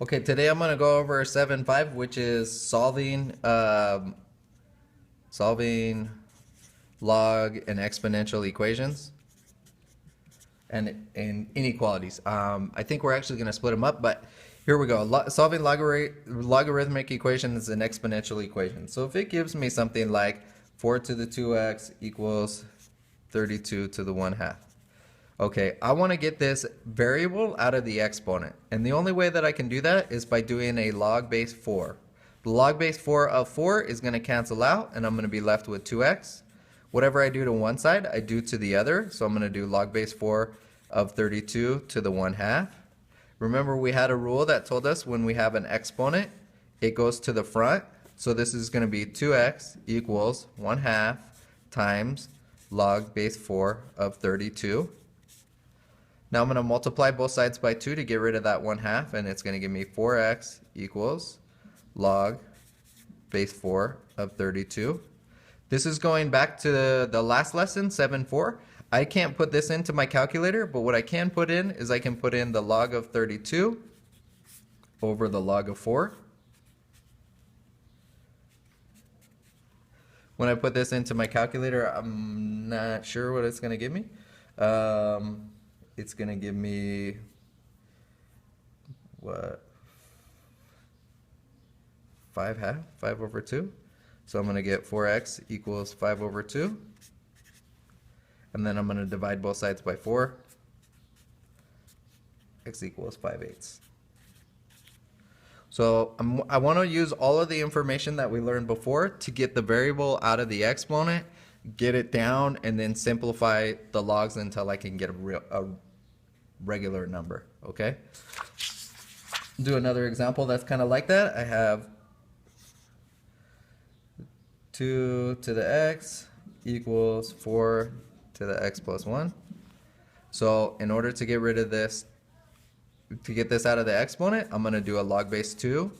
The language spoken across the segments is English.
Okay, today I'm going to go over 7.5, which is solving log and exponential equations and inequalities. I think we're actually going to split them up, but here we go. Solving logarithmic equations and exponential equations. So if it gives me something like 4 to the 2x equals 32 to the 1/2. Okay, I want to get this variable out of the exponent. And the only way that I can do that is by doing a log base 4. The log base 4 of 4 is going to cancel out, and I'm going to be left with 2x. Whatever I do to one side, I do to the other. So I'm going to do log base 4 of 32 to the 1/2. Remember, we had a rule that told us when we have an exponent, it goes to the front. So this is going to be 2x equals 1/2 times log base 4 of 32. Now I'm going to multiply both sides by 2 to get rid of that 1/2, and it's going to give me 4x equals log base 4 of 32. This is going back to the last lesson, 7.4. I can't put this into my calculator, but what I can put in is I can put in the log of 32 over the log of 4. When I put this into my calculator, I'm not sure what it's going to give me. It's going to give me, what, 5 over 2. So I'm going to get 4x equals 5 over 2. And then I'm going to divide both sides by 4. X equals 5/8. So I want to use all of the information that we learned before to get the variable out of the exponent, get it down, and then simplify the logs until I can get a regular number. Okay? Do another example that's kind of like that. I have 2 to the x equals 4 to the x plus 1. So in order to get rid of this, to get this out of the exponent, I'm going to do a log base 2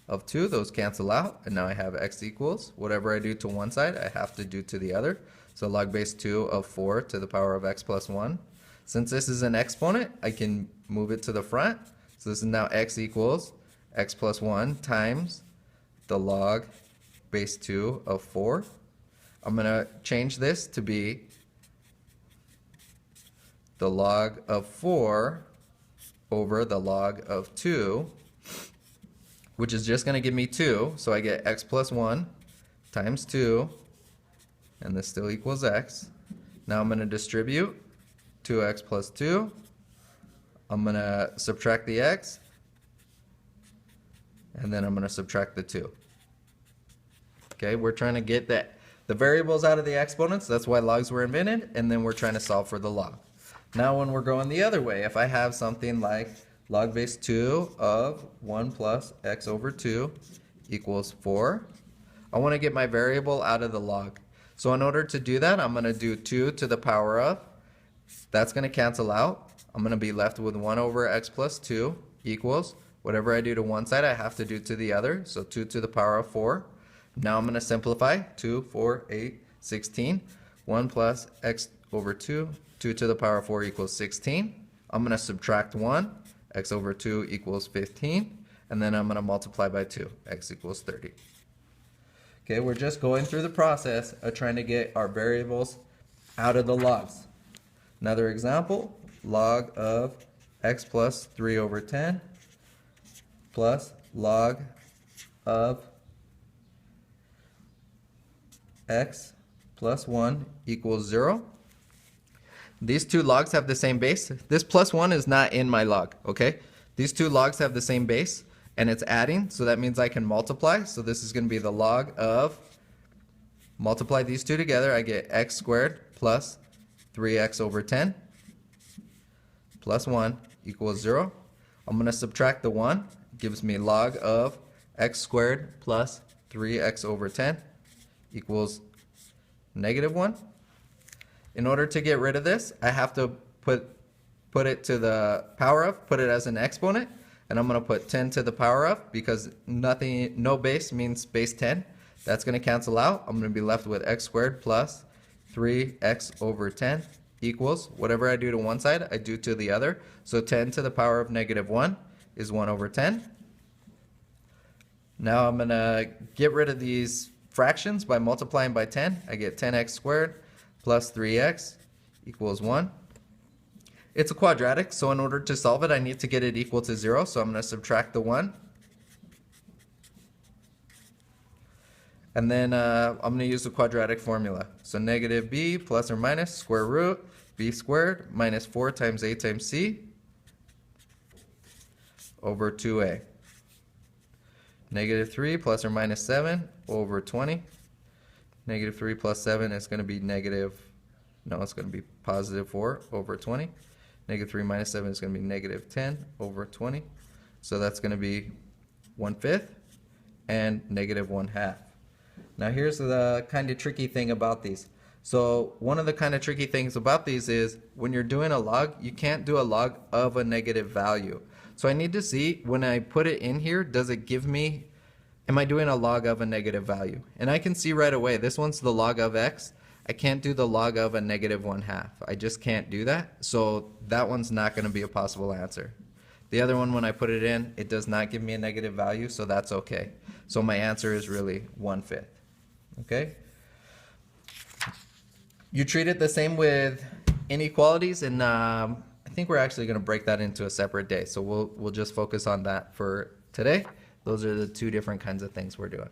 of 2. Those cancel out, and now I have x equals whatever I do to one side, I have to do to the other. So log base 2 of 4 to the power of x plus 1. Since this is an exponent, I can move it to the front. So this is now x equals x plus 1 times the log base 2 of 4. I'm going to change this to be the log of 4 over the log of 2, which is just going to give me 2. So I get x plus 1 times 2, and this still equals x. Now I'm going to distribute 2x plus 2. I'm going to subtract the x, and then I'm going to subtract the 2. Okay, we're trying to get the variables out of the exponents. That's why logs were invented, and then we're trying to solve for the log. Now when we're going the other way, if I have something like log base 2 of 1 plus x over 2 equals 4, I want to get my variable out of the log. So in order to do that, I'm going to do 2 to the power of, that's going to cancel out. I'm going to be left with 1 over x plus 2 equals, whatever I do to one side, I have to do to the other. So 2 to the power of 4. Now I'm going to simplify. 2, 4, 8, 16. 1 plus x over 2. 2 to the power of 4 equals 16. I'm going to subtract 1. X over 2 equals 15. And then I'm going to multiply by 2. X equals 30. Okay, we're just going through the process of trying to get our variables out of the logs. Another example, log of x plus 3 over 10 plus log of x plus 1 equals 0. These two logs have the same base. This plus 1 is not in my log, okay? These two logs have the same base, and it's adding, so that means I can multiply. So this is going to be the log of, multiply these two together, I get x squared plus 3x over 10 plus 1 equals 0. I'm going to subtract the 1. Gives me log of x squared plus 3x over 10 equals negative 1. In order to get rid of this, I have to put it to the power of, put it as an exponent, and I'm going to put 10 to the power of because no base means base 10. That's going to cancel out. I'm going to be left with x squared plus 3x over 10 equals, whatever I do to one side, I do to the other. So 10 to the power of negative 1 is 1 over 10. Now I'm gonna get rid of these fractions by multiplying by 10. I get 10x squared plus 3x equals 1. It's a quadratic, so in order to solve it, I need to get it equal to 0. So I'm going to subtract the 1. And then I'm going to use the quadratic formula. So negative b plus or minus square root b squared minus 4 times a times c over 2a. Negative 3 plus or minus 7 over 20. Negative 3 plus 7 is going to be negative, no, it's going to be positive 4 over 20. Negative 3 minus 7 is going to be negative 10 over 20. So that's going to be 1/5 and negative 1/2. Now here's the kind of tricky thing about these. So one of the kind of tricky things about these is when you're doing a log, you can't do a log of a negative value. So I need to see when I put it in here, does it give me, am I doing a log of a negative value? And I can see right away, this one's the log of x. I can't do the log of a negative 1/2. I just can't do that. So that one's not going to be a possible answer. The other one, when I put it in, it does not give me a negative value, so that's okay. So my answer is really 1/5. Okay? You treat it the same with inequalities, and I think we're actually going to break that into a separate day. So we'll just focus on that for today. Those are the two different kinds of things we're doing.